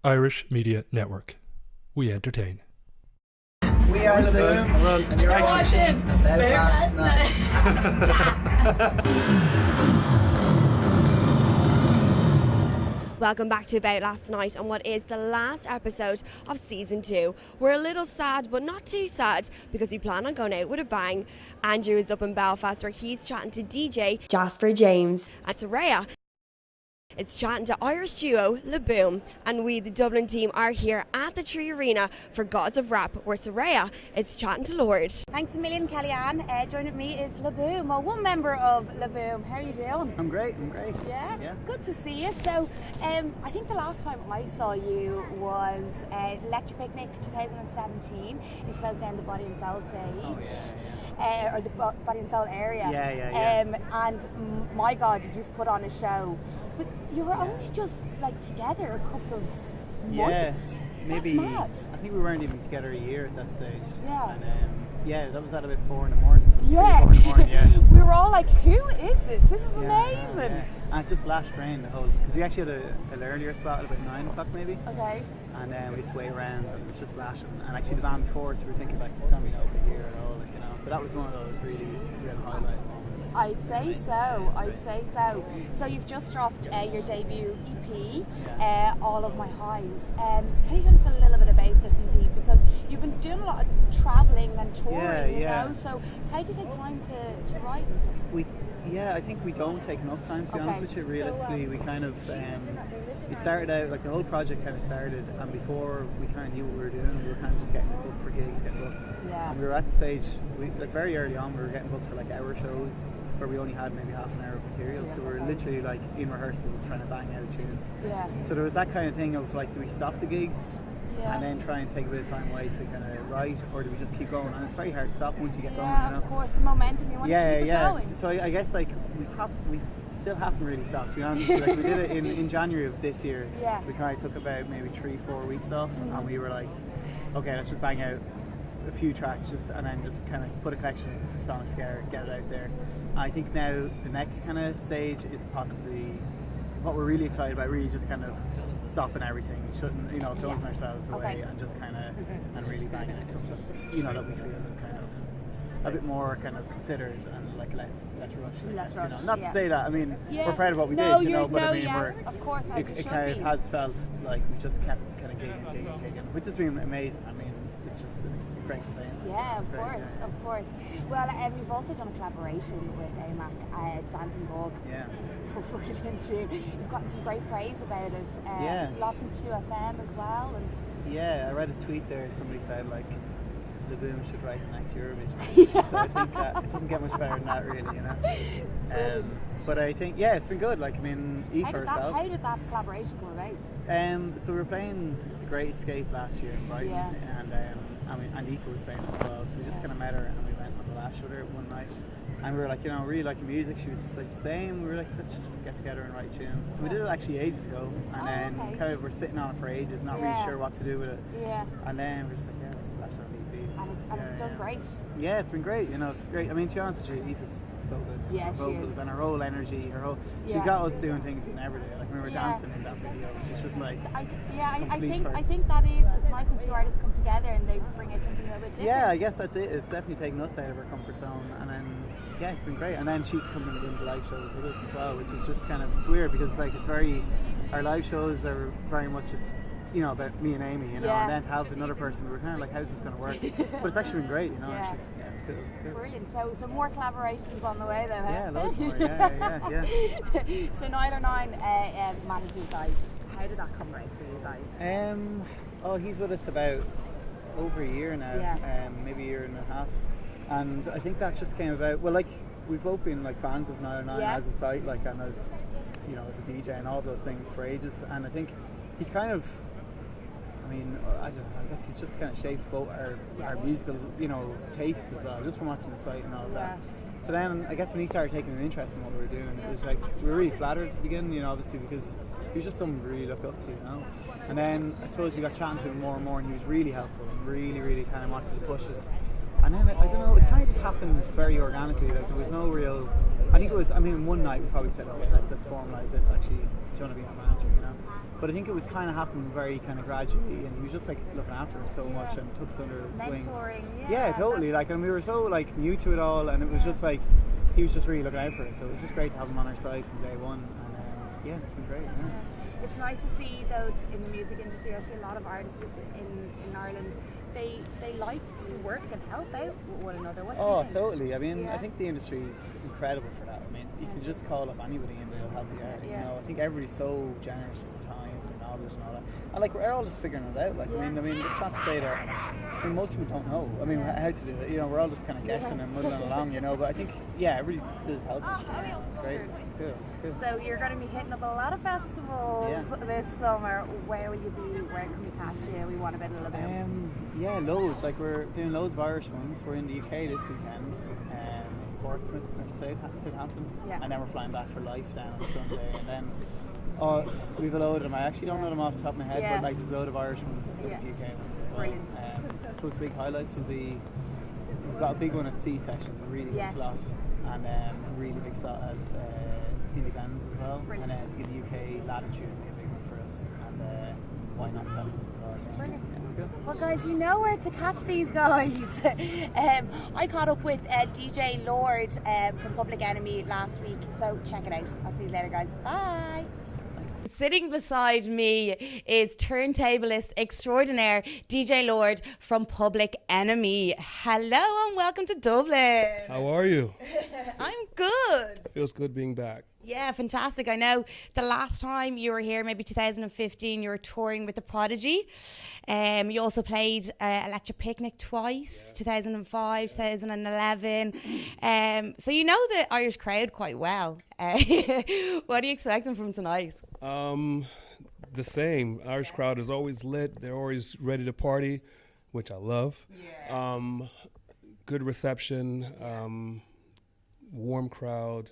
Irish Media Network. We entertain. We are the Boom, and you're watching Very Last Night. Welcome back to About Last Night on what is the last episode of Season 2. We're a little sad, but not too sad, because we plan on going out with a bang. Andrew is up in Belfast where he's chatting to DJ Jasper James, and Soraya it's chatting to Irish duo Le Boom, and we, the Dublin team, are here at the Tree Arena for Gods of Rap, where Soraya is chatting to Lord. Thanks a million, Kellyanne. Joining me is Le Boom, well, one member of Le Boom. How are you doing? I'm great. Yeah? Good to see you. So, I think the last time I saw you was Lecture Picnic 2017. You closed down the Body and Soul stage. Oh, yeah. Or the Body and Soul area. Yeah. And my God, did you just put on a show. But you were only just like together a couple of months. Yeah, maybe. That's mad. I think we weren't even together a year at that stage. Yeah. And that was at about 4 in the morning. Yeah. 4 in the morning, yeah. We were all like, who is this? This is amazing. Yeah. And it just lashed rain the whole, because we actually had an earlier slot at about 9 o'clock maybe. Okay. And then we just wait around and it was just lashing. And actually the band before, so we were thinking like, there's going to be nobody here at all, like, you know. But that was one of those really highlight moments. Like, I'd say so. So you've just dropped your debut EP, All of My Highs. Can you tell us a little bit about this EP? Because you've been doing a lot of travelling and touring, you know. So how do you take time to write and stuff? I think we don't take enough time, to be honest with you. Realistically, we kind of it started out like the whole project kind of started, and before we kind of knew what we were doing, we were kind of just getting booked for gigs, and we were at the stage, like very early on, we were getting booked for like hour shows where we only had maybe half an hour of material, so we were literally like in rehearsals trying to bang out tunes. So there was that kind of thing of like, do we stop the gigs and then try and take a bit of time away to kind of write, or do we just keep going? And it's very hard to stop once you get going, you know? Of course, the momentum, you want to keep it going. So I guess like we still haven't really stopped, to be honest. Like we did it in January of this year. We kind of took about maybe 3-4 weeks off, and we were like, okay, let's just bang out a few tracks and then just kind of put a collection of songs together, get it out there. I think now the next kind of stage is possibly what we're really excited about, really just kind of stopping everything, shouldn't, you know, closing ourselves away and just kind of and really banging out something that's, you know, that we feel is kind of a bit more kind of considered and like less rushed. You know? Not to say that, I mean, we're proud of what we did, you know, but I mean, of course, it kind of has felt like we just kept kind of gigging, which has been amazing. I mean, it's just a great campaign. Of course. Well, we've also done a collaboration with AMAC, Dancing Bug. Brilliant tune. You've gotten some great praise about it. A lot from 2FM as well. And I read a tweet there. Somebody said like, Le Boom should write the next Eurovision. So I think it doesn't get much better than that, really, you know. But I think it's been good. Like, I mean, Aoife herself. How did that collaboration come about? So we were playing The Great Escape last year in Brighton, and Aoife was playing as well. So we just kind of met her and we went on the lash with her one night. And we were like, you know, really liking music. She was like the same. We were like, let's just get together and write tunes. So we did it actually ages ago, and then kind of we're sitting on it for ages, not really sure what to do with it. And then we're just like, let's slash on an EP. And it's done great. Yeah, it's been great. You know, it's great. I mean, to be honest with you, Aoife's so good. Yeah, her vocals and her whole energy, she's got us doing things we never do. Like when we were dancing in that video, she's just like. I think that is. It's nice when two artists come together and they bring out something a little bit different. Yeah, I guess that's it. It's definitely taken us out of our comfort zone, and then. Yeah, it's been great, and then she's coming into live shows with us as well, which is just kind of, it's weird because our live shows are very much, you know, about me and Amy, you know, and then to have another person, we were kind of like, how's this going to work? But it's actually been great, you know, and it's good. Brilliant. So some more collaborations on the way then, huh? Yeah, loads more, yeah. So 909 managed you guys. How did that come right for you guys? He's with us about over a year now, maybe a year and a half. And I think that just came about, well, like, we've both been like fans of 909 as a site, like, and as, you know, as a DJ and all those things for ages. And I think he's kind of, I mean, I don't know, I guess he's just kind of shaped both our musical, you know, tastes as well, just from watching the site and all of that. So then, I guess when he started taking an interest in what we were doing, it was like, we were really flattered at the beginning, you know, obviously, because he was just someone we really looked up to, you know. And then, I suppose we got chatting to him more and more, and he was really helpful and really kind of wanted to push us. And then, I don't know, it kind of just happened very organically. Like, there was no real, I think it was, I mean, one night we probably said, okay, let's formalise this, actually, do you want to be our manager, you know? But I think it was kind of happening very kind of gradually, and he was just like looking after us so much and took us under his wing. Mentoring, Yeah, totally. Like, and we were so like new to it all, and it was just like he was just really looking out for us. So it was just great to have him on our side from day one. And yeah, it's been great. Yeah. It's nice to see though in the music industry. I see a lot of artists in Ireland. They like to work and help out with one another. What do you think? Totally. I mean, I think the industry is incredible for that. I mean, you can just call up anybody and they'll help you out. You know, I think everybody's so generous with their time, their knowledge, and all that. And like we're all just figuring it out. Like I mean, it's not to say that. I mean, most people don't know. I mean, how to do it. You know, we're all just kind of guessing and muddling along. You know, but I think everybody does help us. It's great. It's good. It's good. So you're going to be hitting up a lot of festivals this summer. Where will you be? Where can we catch you? We want to bet a little bit. Yeah, loads. Like we're doing loads of Irish ones. We're in the UK this weekend, Portsmouth or Southampton, and then we're flying back for Life down on Sunday, and then we've a load of them. I actually don't know them off the top of my head, but like there's a load of Irish ones and UK ones as well. Brilliant. I suppose the big highlights will be we've got a big one at Sea Sessions, a really good slot, and a really big slot at Indie Bands as well. Brilliant. And I think the UK Latitude will be a big one for us, and Why Not Festival as well. Brilliant. Yeah, it's good. Well, guys, you know where to catch these guys. I caught up with DJ Lord from Public Enemy last week, so check it out. I'll see you later, guys. Bye. Sitting beside me is turntablist extraordinaire DJ Lord from Public Enemy. Hello and welcome to Dublin. How are you? I'm good. Feels good being back. Yeah, fantastic. I know the last time you were here, maybe 2015, you were touring with The Prodigy. You also played Electric Picnic twice, 2005, 2011. So you know the Irish crowd quite well. What are you expecting from tonight? The same. Irish crowd is always lit. They're always ready to party, which I love. Yeah. Good reception, warm crowd.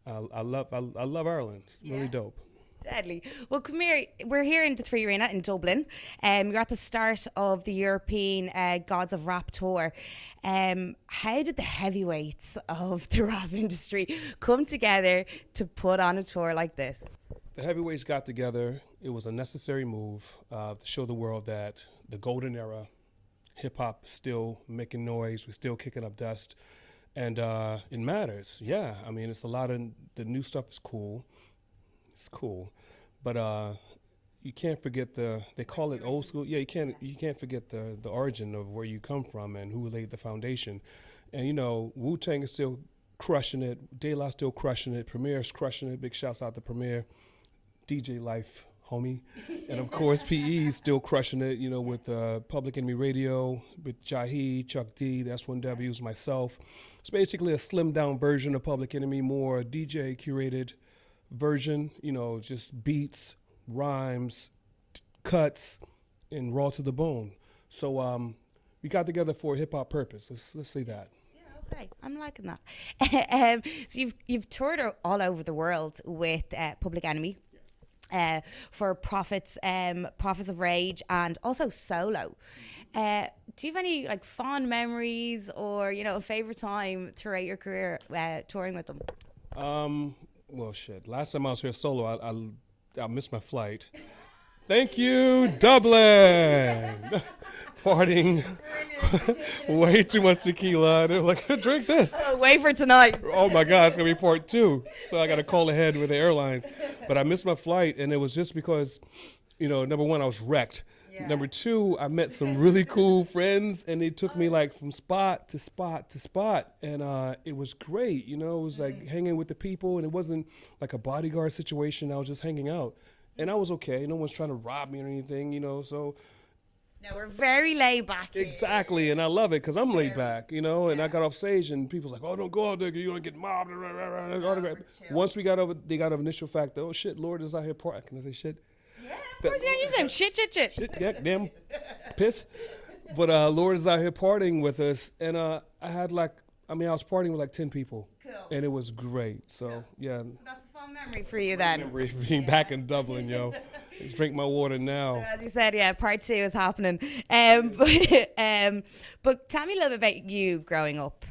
I love Ireland. It's really dope. Deadly. Well, come here. We're here in the Three Arena in Dublin. You're at the start of the European Gods of Rap tour. How did the heavyweights of the rap industry come together to put on a tour like this? The heavyweights got together. It was a necessary move to show the world that the golden era, hip-hop still making noise. We're still kicking up dust. And it matters. Yeah, I mean, it's a lot of the new stuff is cool. It's cool, but you can't forget they call it old school. Yeah, you can't forget the origin of where you come from and who laid the foundation. And you know, Wu-Tang is still crushing it. De La still crushing it. Premier's crushing it. Big shouts out to Premier. DJ Life, homie. And of course, PE is still crushing it, you know, with Public Enemy Radio, with Jahi, Chuck D, the S1Ws, myself. It's basically a slimmed down version of Public Enemy, more DJ curated version, you know, just beats, rhymes, cuts, and raw to the bone. So we got together for a hip hop purpose. Let's say that. Okay, I'm liking that. So you've toured all over the world with Public Enemy. For Prophets of Rage, and also solo. Do you have any like fond memories or a favorite time throughout your career touring with them? Well, shit. Last time I was here solo, I missed my flight. Thank you, Dublin. Partying, way too much tequila. They're like, drink this. Oh, wait for tonight. Oh my God, it's gonna be part 2. So I gotta call ahead with the airlines. But I missed my flight, and it was just because, number one, I was wrecked. Yeah. Number 2, I met some really cool friends, and they took me like from spot to spot to spot, and it was great. It was like hanging with the people, and it wasn't like a bodyguard situation. I was just hanging out, and I was okay. No one's trying to rob me or anything, so. No, we're very laid back here. Exactly, and I love it because I'm laid back, and I got off stage and people's like, oh, don't go out there, you don't get mobbed. Once they got over initial fact that, oh shit, Lord is out here partying. Can I say shit? Yeah, of course, you say shit. Shit, yeah, damn, piss. But Lord is out here partying with us, and I was partying with like 10 people. Cool. And it was great, so yeah. So that's a fun memory for you then. Memory of being back in Dublin, yo. Just drink my water now. So as you said, yeah, part 2 is happening. But tell me a little bit about you growing up.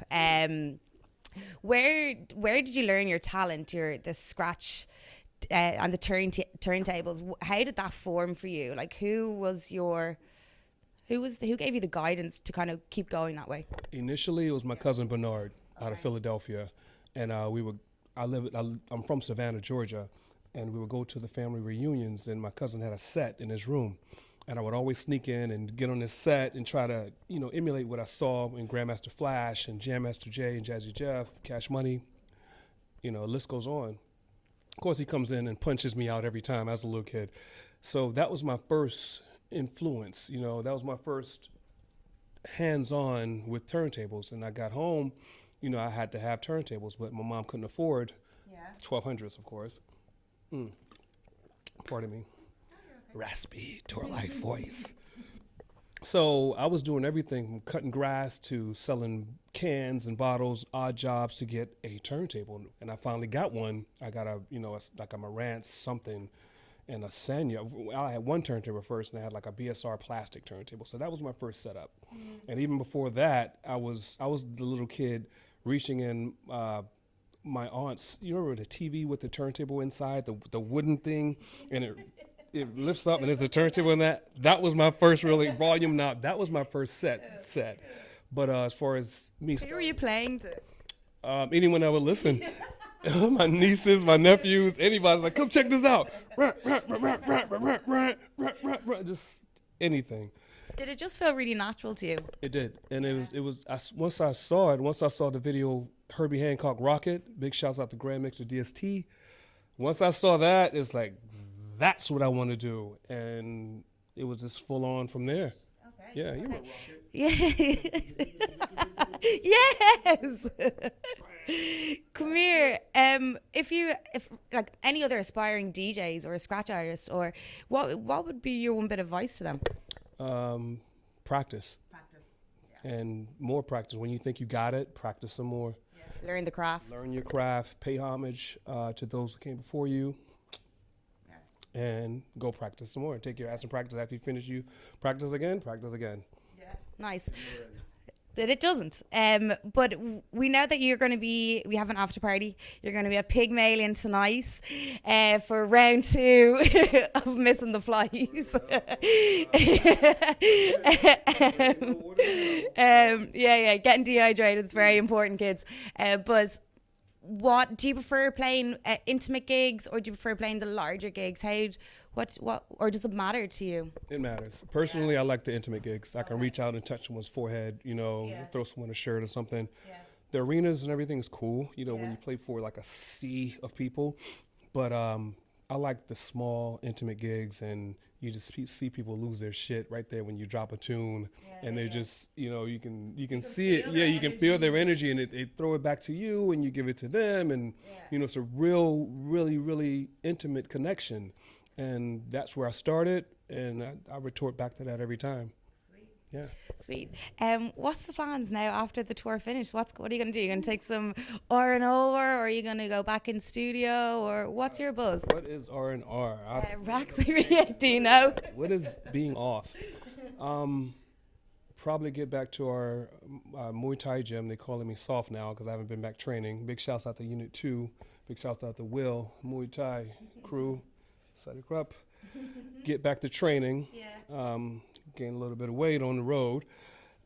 Where did you learn your talent, the scratch and the turntables. How did that form for you? Like, who gave you the guidance to kind of keep going that way? Initially, it was my cousin Bernard out of Philadelphia, and I'm from Savannah, Georgia, and we would go to the family reunions, and my cousin had a set in his room, and I would always sneak in and get on this set and try to, emulate what I saw in Grandmaster Flash and Jam Master Jay and Jazzy Jeff, Cash Money, the list goes on. Of course, he comes in and punches me out every time as a little kid. So that was my first influence, that was my first hands-on with turntables. And I got home, I had to have turntables, but my mom couldn't afford 1200s, of course. Pardon me. Raspy, tour-like voice. So I was doing everything from cutting grass to selling cans and bottles, odd jobs to get a turntable. And I finally got one. I got a Marantz something and a Sanya. I had one turntable first, and I had like a BSR plastic turntable. So that was my first setup. And even before that, I was the little kid reaching in my aunt's, you remember the TV with the turntable inside, the wooden thing, and it lifts up and there's a turntable in that. That was my first really volume knob. That was my first set. But as far as me, Who were you playing to? Anyone that would listen. My nieces, my nephews, anybody's like, come check this out. Just anything. Did it just feel really natural to you? It did, and once I saw the video, Herbie Hancock Rocket. Big shouts out to Grand Mixer DST. Once I saw that, it's like, that's what I want to do, and it was just full on from there. Okay. Yeah, you remember Rocket? Yes. Come here. If like any other aspiring DJs or a scratch artist, or what would be your one bit of advice to them? Practice. And more practice. When you think you got it, practice some more. Learn the craft. Learn your craft. Pay homage to those who came before you. And go practice some more. Take your ass and practice. After you finish, you practice again. Yeah. Nice. That it doesn't. But we know that we have an after party. You're going to be at Pygmalion tonight for round 2 of Missing the Flies. Getting dehydrated is very important, kids. But what do you prefer, playing intimate gigs, or do you prefer playing the larger gigs? Or does it matter to you? It matters. Personally, I like the intimate gigs. I can reach out and touch someone's forehead, throw someone a shirt or something. Yeah. The arenas and everything is cool, when you play for like a sea of people. But I like the small, intimate gigs, and you just see people lose their shit right there when you drop a tune, and they just, you can see it. Yeah, you can feel their energy, and they throw it back to you, and you give it to them, and it's a real, really, really intimate connection. And that's where I started, and I retort back to that every time. Sweet. Yeah. Sweet. What's the plans now after the tour finished? What are you going to do? You're going to take some R&R, or are you going to go back in studio, or what's your buzz? What is R&R? Raxy, do you know? What is being off? Probably get back to our Muay Thai gym. They're calling me soft now because I haven't been back training. Big shouts out to Unit 2. Big shouts out to Will, Muay Thai crew. Set it up. Get back to training. Gain a little bit of weight on the road.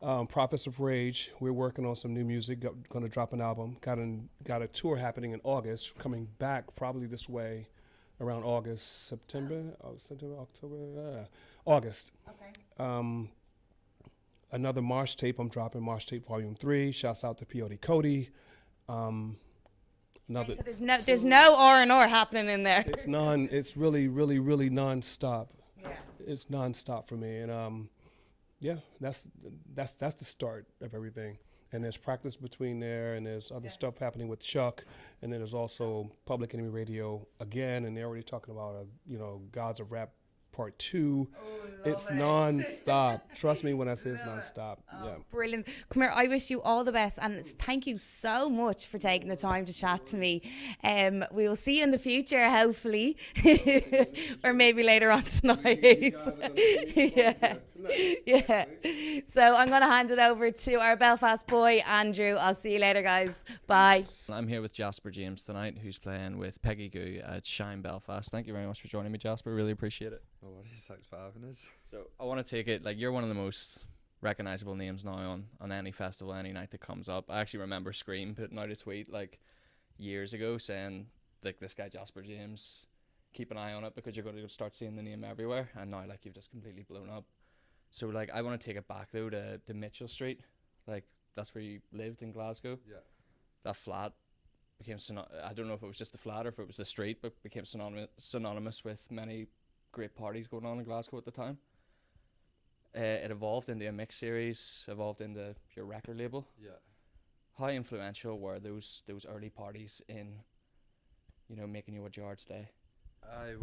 Prophets of Rage. We're working on some new music. Going to drop an album. Got a tour happening in August. Coming back probably this way around August, October, August. Okay. Another March tape. I'm dropping March tape Volume 3. Shouts out to P.O.D. Cody. So there's no R&R happening in there. It's really, really, really nonstop. Yeah. It's nonstop for me, and that's the start of everything. And there's practice between there, and there's other stuff happening with Chuck, and then there's also Public Enemy Radio again, and they're already talking about Gods of Rap part 2. It's non-stop. Trust me when I say it's non-stop. Yeah. Brilliant. Come here, I wish you all the best, and thank you so much for taking the time to chat to me. We will see you in the future, hopefully, or maybe later on tonight. Yeah. So I'm going to hand it over to our Belfast boy, Andrew. I'll see you later, guys. Bye. I'm here with Jasper James tonight, who's playing with Peggy Goo at Shine Belfast. Thank you very much for joining me, Jasper. Really appreciate it. No worries, thanks for having us. So I want to take it, like, you're one of the most recognisable names now on any festival, any night that comes up. I actually remember Scream putting out a tweet like years ago saying, like, this guy Jasper James, keep an eye on it because you're going to start seeing the name everywhere. And now, like, you've just completely blown up. So, like, I want to take it back though to Mitchell Street. Like, that's where you lived in Glasgow. Yeah. That flat became I don't know if it was just the flat or if it was the street, but became synonymous with many great parties going on in Glasgow at the time. It evolved into a mix series, evolved into your record label. Yeah. How influential were those early parties in, you know, making you what you are today? It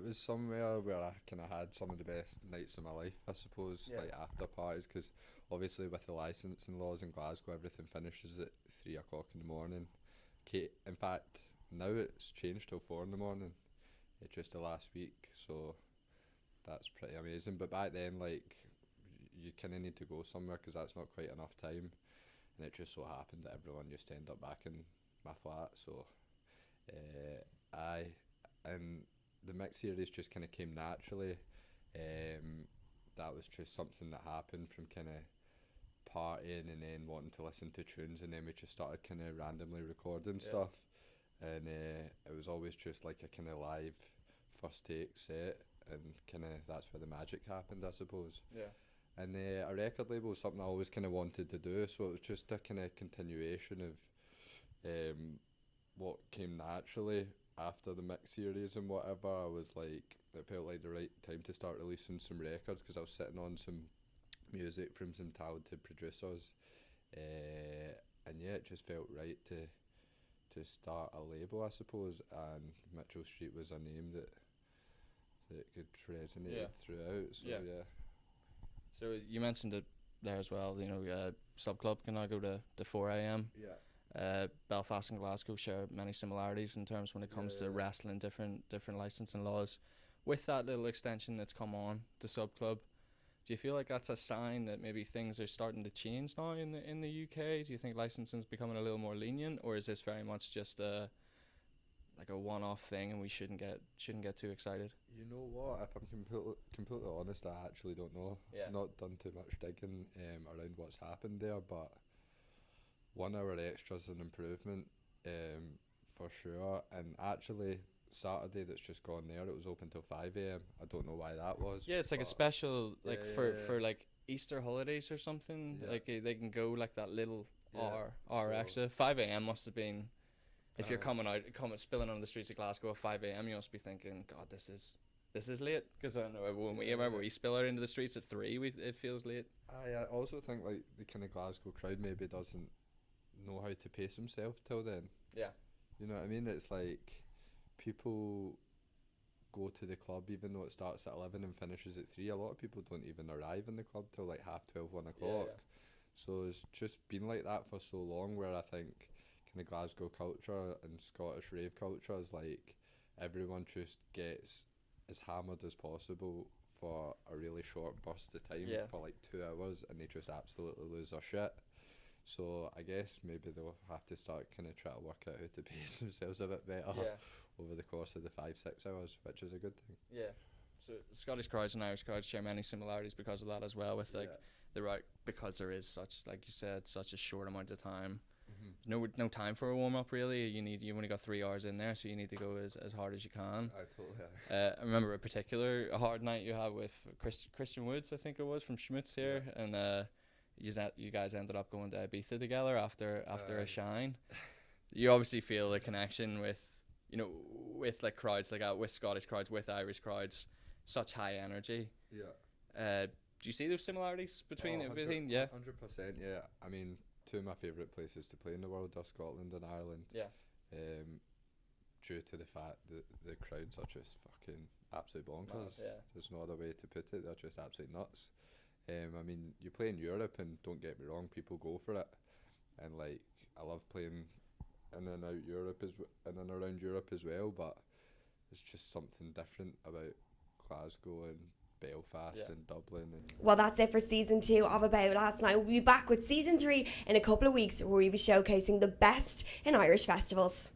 was somewhere where I kind of had some of the best nights of my life, I suppose, Yeah. like after parties, because obviously with the licensing laws in Glasgow, everything finishes at 3 o'clock in the morning. In fact, now it's changed till 4 in the morning. It's just the last week, so that's pretty amazing. But back then, like, you kind of need to go somewhere because that's not quite enough time. And it just so happened that everyone just ended up back in my flat, so and the mix series just kind of came naturally. That was just something that happened from kind of partying and then wanting to listen to tunes, and then we just started kind of randomly recording stuff, and it was always just like a kind of live first take set, and kind of that's where the magic happened, I suppose. Yeah. And a record label was something I always kind of wanted to do, so it was just a kind of continuation of what came naturally after the mix series and whatever. I was like, it felt like the right time to start releasing some records because I was sitting on some music from some talented producers, and yeah, it just felt right to start a label, I suppose. And Mitchell Street was a name that could resonate throughout. So yeah. So you mentioned it there as well. You know, Sub Club can now go to 4 a.m. Yeah. Belfast and Glasgow share many similarities in terms when it comes to wrestling different licensing laws. With that little extension that's come on to Sub Club, do you feel like that's a sign that maybe things are starting to change now in the UK? Do you think licensing's becoming a little more lenient, or is this very much just a one-off thing and we shouldn't get too excited? You know what? If I'm completely honest, I actually don't know. Yeah. Not done too much digging around what's happened there, but 1 hour extra is an improvement for sure. And actually, Saturday that's just gone there, it was open till 5 a.m. I don't know why that was. Yeah, it's like a special, like for like Easter holidays or something. Yeah. Like they can go like that little hour so extra. 5 a.m. must have been, if you're coming spilling on the streets of Glasgow at 5 a.m, you must be thinking, God, this is late. Because I don't know, when we spill out into the streets at 3, it feels late. I also think like the kind of Glasgow crowd maybe doesn't know how to pace themselves till then. Yeah. You know what I mean? It's like people go to the club even though it starts at 11 and finishes at 3. A lot of people don't even arrive in the club till like 12:30, 1 o'clock. Yeah. So it's just been like that for so long, where I think kind of Glasgow culture and Scottish rave culture is like everyone just gets as hammered as possible for a really short burst of time for like 2 hours, and they just absolutely lose their shit. So I guess maybe they'll have to start kind of trying to work out how to pace themselves a bit better over the course of the 5-6 hours, which is a good thing. Yeah. So Scottish crowds and Irish crowds share many similarities because of that as well. With like because there is such, like you said, such a short amount of time. Mm-hmm. No time for a warm up really. You only got 3 hours in there, so you need to go as hard as you can. I totally. I remember a hard night you had with Christian Woods, I think it was, from Schmitz here, and you guys ended up going to Ibiza together after a shine. You obviously feel the connection with, you know, with like crowds like that, with Scottish crowds, with Irish crowds, such high energy. Yeah. Do you see those similarities between 100%, yeah? 100%. Yeah. I mean, two of my favourite places to play in the world are Scotland and Ireland. Yeah. Due to the fact that the crowds are just fucking absolutely bonkers. Yeah. There's no other way to put it. They're just absolutely nuts. I mean, you play in Europe, and don't get me wrong, people go for it, and like I love playing in and out Europe in and around Europe as well. But it's just something different about Glasgow and Belfast and Dublin. And well, that's it for season 2 of About Last Night. We'll be back with season 3 in a couple of weeks, where we'll be showcasing the best in Irish festivals.